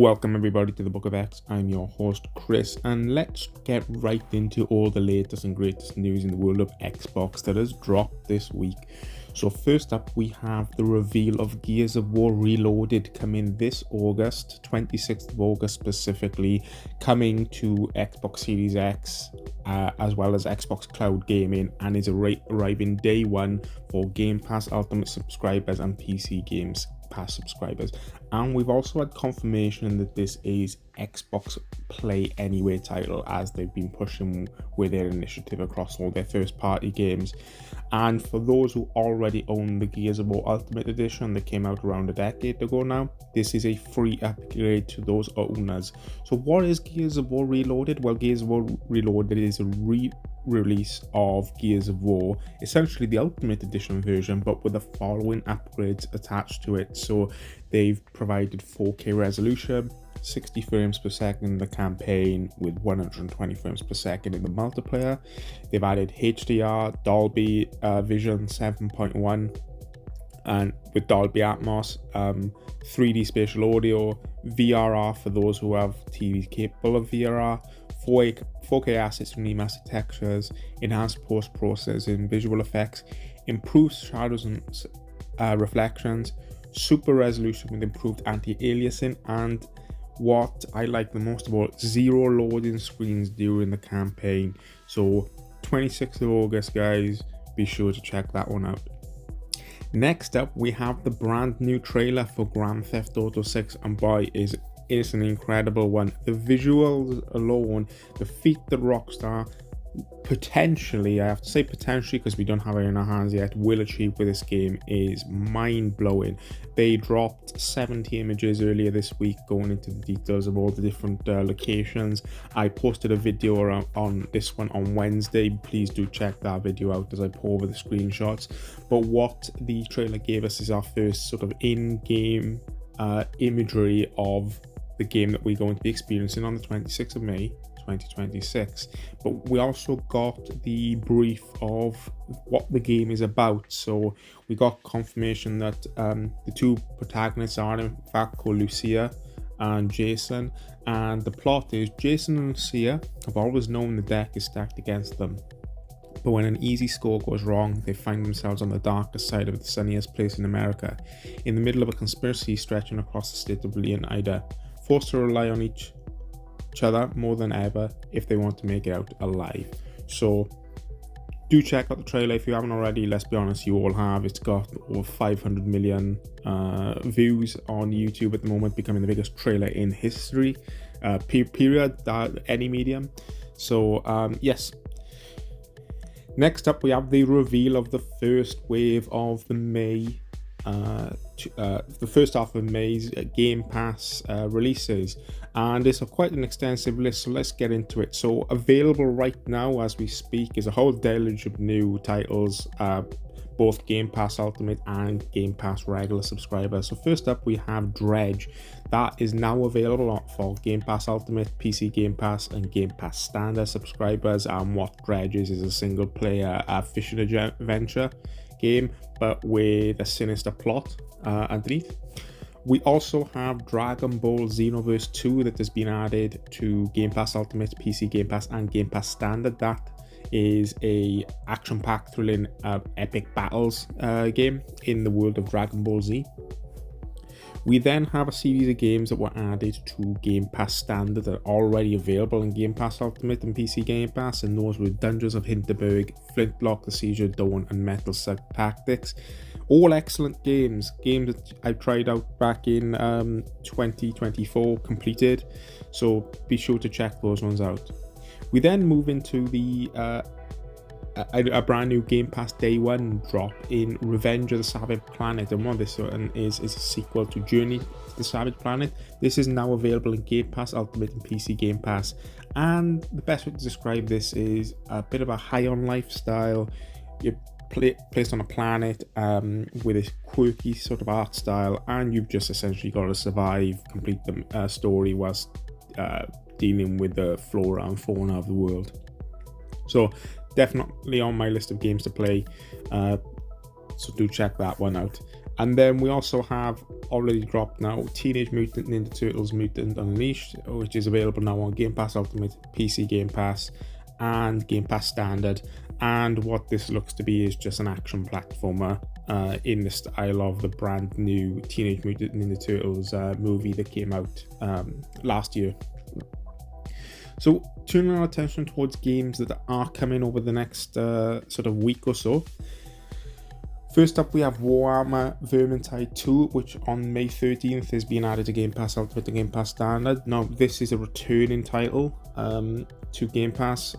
Welcome everybody to the Book of X. I'm your host Chris, and let's get right into all the latest and greatest news in the world of Xbox that has dropped this week. So first up, we have the reveal of Gears of War Reloaded coming this August, 26th of August specifically, coming to Xbox Series X as well as Xbox Cloud Gaming, and is arriving day one for Game Pass Ultimate subscribers and PC Games Pass subscribers. And we've also had confirmation that this is Xbox Play Anywhere title, as they've been pushing with their initiative across all their first party games. And for those who already own the Gears of War Ultimate Edition that came out around a decade ago now, this is a free upgrade to those owners. So what is Gears of War Reloaded? Well, Gears of War Reloaded is a release of Gears of War, essentially the Ultimate Edition version, but with the following upgrades attached to it. So they've provided 4K resolution, 60 frames per second in the campaign with 120 frames per second in the multiplayer. They've added HDR, Dolby Vision 7.1 and with Dolby Atmos, 3D spatial audio, VRR for those who have TVs capable of VRR, 4K assets and remastered textures, enhanced post-processing, visual effects, improved shadows and reflections, super resolution with improved anti-aliasing, and what I like the most about, 0 loading screens during the campaign. So 26th of August, guys, be sure to check that one out. Next up, we have the brand new trailer for Grand Theft Auto 6, and boy, is an incredible one. The visuals alone, the feat that Rockstar potentially, I have to say potentially because we don't have it in our hands yet, will achieve with this game is mind-blowing. They dropped 70 images earlier this week going into the details of all the different locations. I posted a video on this one on Wednesday. Please do check that video out as I pour over the screenshots. But what the trailer gave us is our first sort of in-game imagery of the game that we're going to be experiencing on the 26th of May 2026. But we also got the brief of what the game is about. So we got confirmation that the two protagonists are in fact called Lucia and Jason, and the plot is Jason and Lucia have always known the deck is stacked against them, but when an easy score goes wrong, they find themselves on the darkest side of the sunniest place in America, in the middle of a conspiracy stretching across the state of Leonida, forced to rely on each other more than ever if they want to make it out alive. So do check out the trailer if you haven't already. Let's be honest, you all have. It's got over 500 million views on YouTube at the moment, becoming the biggest trailer in history, period, any medium. So yes. Next up, we have the reveal of the first wave of the May the first half of May's Game Pass releases, and it's quite an extensive list, so let's get into it. So available right now as we speak is a whole deluge of new titles, both Game Pass Ultimate and Game Pass regular subscribers. So first up, we have Dredge. That is now available for Game Pass Ultimate, PC Game Pass and Game Pass Standard subscribers. And what Dredge is a single player fishing adventure game, but with a sinister plot underneath. We also have Dragon Ball Xenoverse 2 that has been added to Game Pass Ultimate, PC Game Pass and Game Pass Standard. That is a action-packed, thrilling, epic battles game in the world of Dragon Ball Z. We then have a series of games that were added to Game Pass Standard that are already available in Game Pass Ultimate and PC Game Pass, and those were Dungeons of Hinterberg, Flintlock, The Siege of Dawn, and Metal Slug Tactics. All excellent games that I tried out back in 2024, completed, so be sure to check those ones out. We then move into the a brand new Game Pass Day 1 drop in Revenge of the Savage Planet, and what this one is a sequel to Journey to the Savage Planet. This is now available in Game Pass Ultimate and PC Game Pass, and the best way to describe this is a bit of a high on lifestyle. You're placed on a planet with this quirky sort of art style, and you've just essentially got to survive, complete the story whilst dealing with the flora and fauna of the world. So definitely on my list of games to play, so do check that one out. And then we also have already dropped now Teenage Mutant Ninja Turtles Mutant Unleashed, which is available now on Game Pass Ultimate, PC Game Pass, and Game Pass Standard. And what this looks to be is just an action platformer in the style of the brand new Teenage Mutant Ninja Turtles movie that came out last year. So turning our attention towards games that are coming over the next sort of week or so. First up, we have Warhammer Vermintide 2, which on May 13th is being added to Game Pass Ultimate and Game Pass Standard. Now, this is a returning title to Game Pass.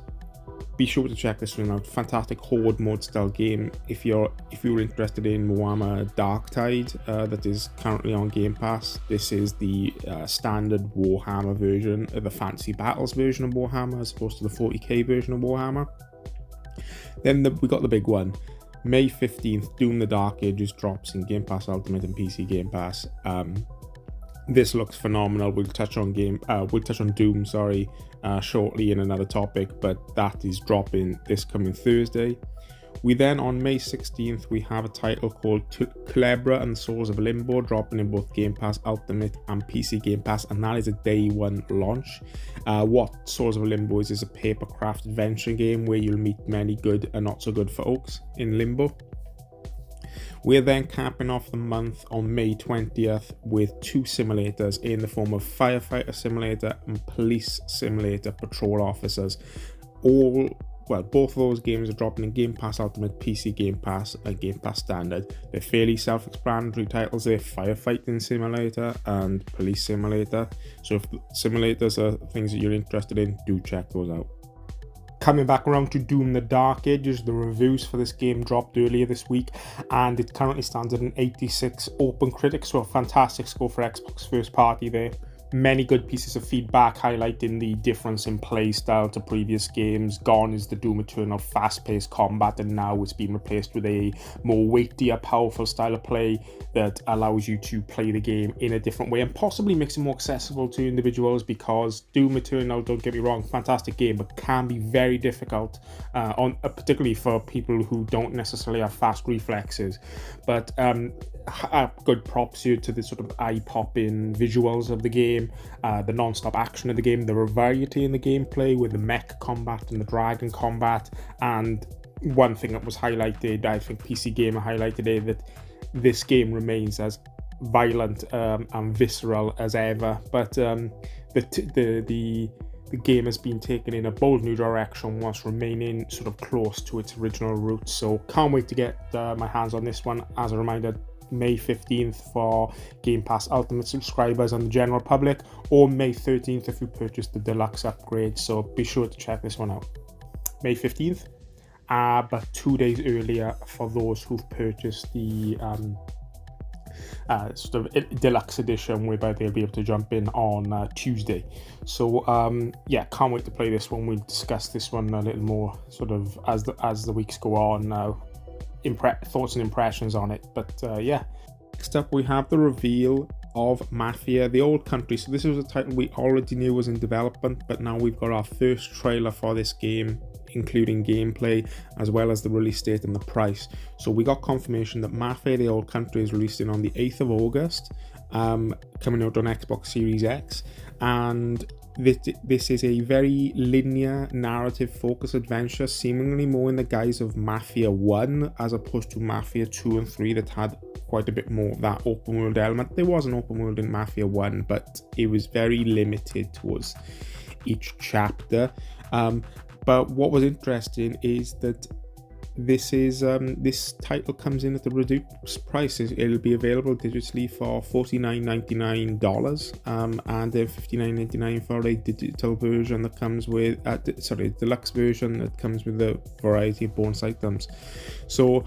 Be sure to check this one out. Fantastic horde mode style game. If you're interested in Warhammer Darktide, that is currently on Game Pass. This is the standard Warhammer version, the Fantasy Battles version of Warhammer, as opposed to the 40k version of Warhammer. Then we got the big one. May 15th, Doom the Dark Ages drops in Game Pass Ultimate and PC Game Pass. This looks phenomenal. We'll touch on Doom, shortly in another topic, but that is dropping this coming Thursday. We then, on May 16th, we have a title called Culebra and the Souls of Limbo, dropping in both Game Pass Ultimate and PC Game Pass, and that is a day one launch. What Souls of Limbo is a papercraft adventure game where you'll meet many good and not so good folks in Limbo. We're then capping off the month on May 20th with two simulators in the form of Firefighter Simulator and Police Simulator Patrol Officers. Both of those games are dropping in Game Pass Ultimate, PC Game Pass, and Game Pass Standard. They're fairly self-explanatory titles. They're Firefighting Simulator and Police Simulator. So if simulators are things that you're interested in, do check those out. Coming back around to Doom the Dark Ages, the reviews for this game dropped earlier this week, and it currently stands at an 86 Open Critic, so a fantastic score for Xbox first party there. Many good pieces of feedback highlighting the difference in play style to previous games. Gone is the Doom Eternal fast-paced combat, and now it's been replaced with a more weightier, powerful style of play that allows you to play the game in a different way and possibly makes it more accessible to individuals, because Doom Eternal, don't get me wrong, fantastic game, but can be very difficult, particularly for people who don't necessarily have fast reflexes. But good props here to the sort of eye-popping visuals of the game, the non-stop action of the game, the variety in the gameplay with the mech combat and the dragon combat. And one thing that was highlighted, I think PC Gamer highlighted it, that this game remains as violent and visceral as ever, but the game has been taken in a bold new direction whilst remaining sort of close to its original roots. So can't wait to get my hands on this one. As a reminder, May 15th for Game Pass Ultimate subscribers and the general public, or May 13th if you purchase the deluxe upgrade. So be sure to check this one out. May 15th, but 2 days earlier for those who've purchased the sort of deluxe edition, whereby they'll be able to jump in on Tuesday. So can't wait to play this one. We'll discuss this one a little more sort of as the weeks go on now. Thoughts and impressions on it, but next up we have the reveal of Mafia The Old Country. So this was a title we already knew was in development, but now we've got our first trailer for this game, including gameplay as well as the release date and the price. So we got confirmation that Mafia The Old Country is releasing on the 8th of August, coming out on Xbox Series X, and this is a very linear narrative focused adventure, seemingly more in the guise of Mafia 1 as opposed to Mafia 2 and 3 that had quite a bit more of that open world element. There was an open world in Mafia 1, but it was very limited towards each chapter. But what was interesting is that this title comes in at a reduced price. It'll be available digitally for $49.99 and then $59.99 for a digital version that comes with deluxe version that comes with a variety of bonus items. So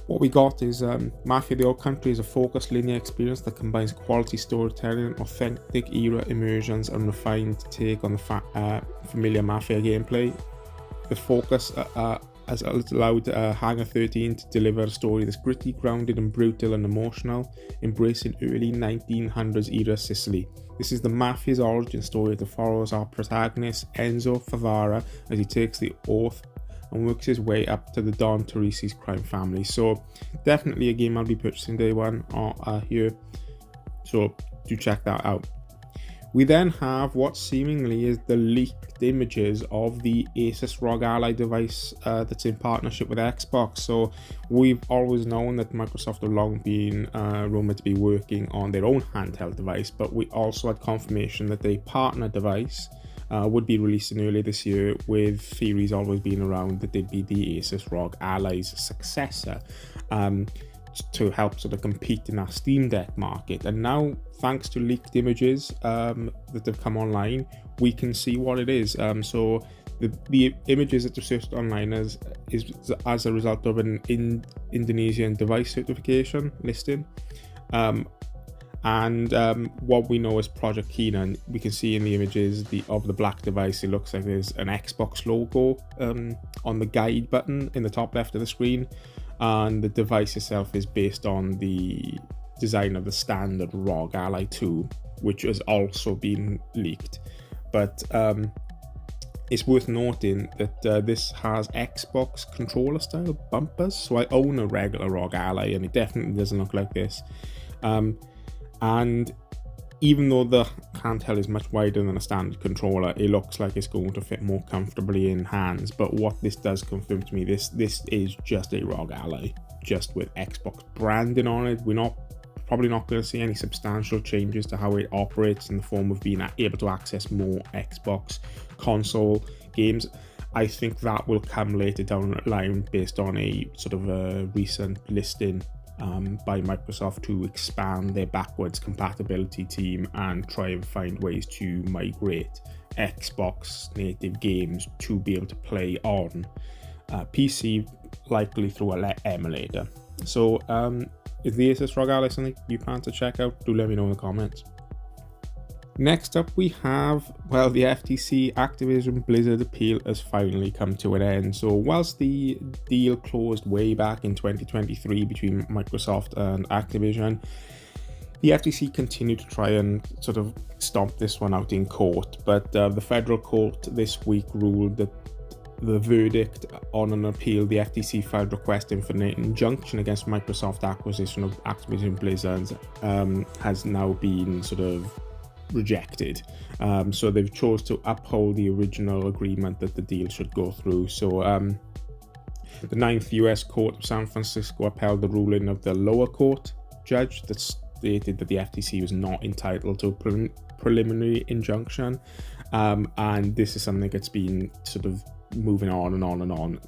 what we got is Mafia The Old Country is a focused linear experience that combines quality storytelling, authentic era immersions, and refined take on the familiar Mafia gameplay. The focus has allowed Hangar 13 to deliver a story that's gritty, grounded and brutal and emotional, embracing early 1900s era Sicily. This is the Mafia's origin story that follows our protagonist Enzo Favara as he takes the oath and works his way up to the Don Teresi's crime family. So definitely a game I'll be purchasing day one here, so do check that out. We then have what seemingly is the leaked images of the Asus ROG Ally device that's in partnership with Xbox. So we've always known that Microsoft have long been rumored to be working on their own handheld device, but we also had confirmation that a partner device would be releasing earlier this year, with theories always being around that they'd be the Asus ROG Ally's successor, to help sort of compete in that Steam Deck market. And now, thanks to leaked images that have come online, we can see what it is. So the images that are searched online is as a result of an Indonesian device certification listing. What we know as Project Keenan, we can see in the images of the black device, it looks like there's an Xbox logo on the guide button in the top left of the screen, and the device itself is based on the design of the standard ROG Ally 2, which has also been leaked. But it's worth noting that this has Xbox controller style bumpers, so I own a regular ROG Ally and it definitely doesn't look like this. And even though the handheld is much wider than a standard controller, it looks like it's going to fit more comfortably in hands. But what this does confirm to me, this is just a ROG Ally, just with Xbox branding on it. We're probably not going to see any substantial changes to how it operates in the form of being able to access more Xbox console games. I think that will come later down the line based on a sort of a recent listing by Microsoft to expand their backwards compatibility team and try and find ways to migrate Xbox native games to be able to play on PC, likely through an emulator. So is the Asus ROG Ally something you plan to check out? Do let me know in the comments. Next up, we have, well, the FTC Activision Blizzard appeal has finally come to an end. So whilst the deal closed way back in 2023 between Microsoft and Activision, the FTC continued to try and sort of stomp this one out in court. But the federal court this week ruled that the verdict on an appeal the FTC filed requesting for an injunction against Microsoft acquisition of Activision Blizzard has now been sort of rejected. So they've chose to uphold the original agreement that the deal should go through. So the 9th US Court of San Francisco upheld the ruling of the lower court judge that stated that the FTC was not entitled to a preliminary injunction, and this is something that's been sort of moving on and on and on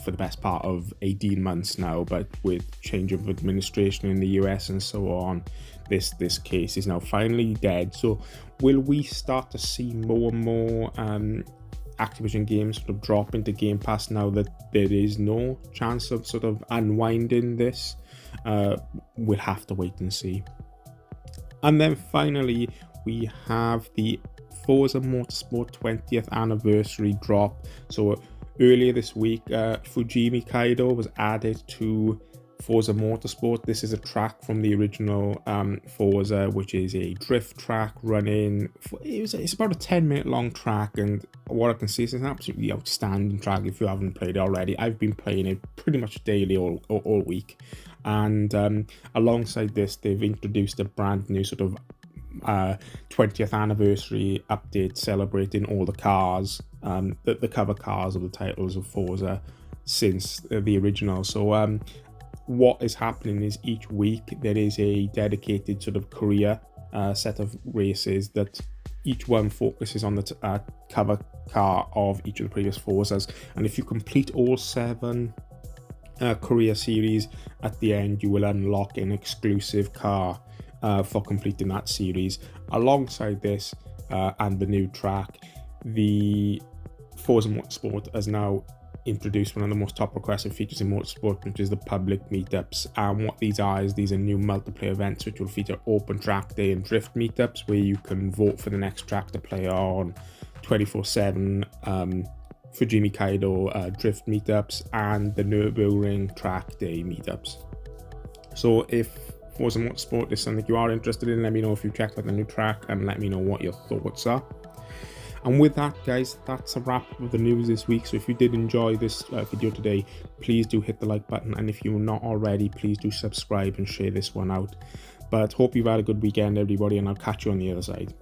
for the best part of 18 months now. But with change of administration in the US and so on, this case is now finally dead. So will we start to see more and more Activision games sort of drop into Game Pass now that there is no chance of sort of unwinding this? We'll have to wait and see. And then finally, we have the Forza Motorsport 20th anniversary drop. So earlier this week, Fujimi Kaido was added to Forza Motorsport. This is a track from the original Forza, which is a drift track running. It's about a 10-minute long track, and what I can see is an absolutely outstanding track. If you haven't played it already, I've been playing it pretty much daily all week. And alongside this, they've introduced a brand new sort of 20th anniversary update celebrating all the cars, the cover cars of the titles of Forza since the original. So what is happening is each week there is a dedicated sort of career set of races that each one focuses on the cover car of each of the previous Forzas, and if you complete all 7 career series, at the end you will unlock an exclusive car for completing that series. Alongside this and the new track, the Forza Motorsport has now introduced one of the most top requested features in motorsport, which is the public meetups. And what these are new multiplayer events which will feature open track day and drift meetups, where you can vote for the next track to play on 24/7 Fujimi Kaido drift meetups and the Nürburgring track day meetups. So if Forza Motorsport is something you are interested in, let me know if you checked out the new track and let me know what your thoughts are. And with that, guys, that's a wrap of the news this week. So if you did enjoy this video today, please do hit the like button, and if you're not already, please do subscribe and share this one out. But hope you've had a good weekend, everybody, and I'll catch you on the other side.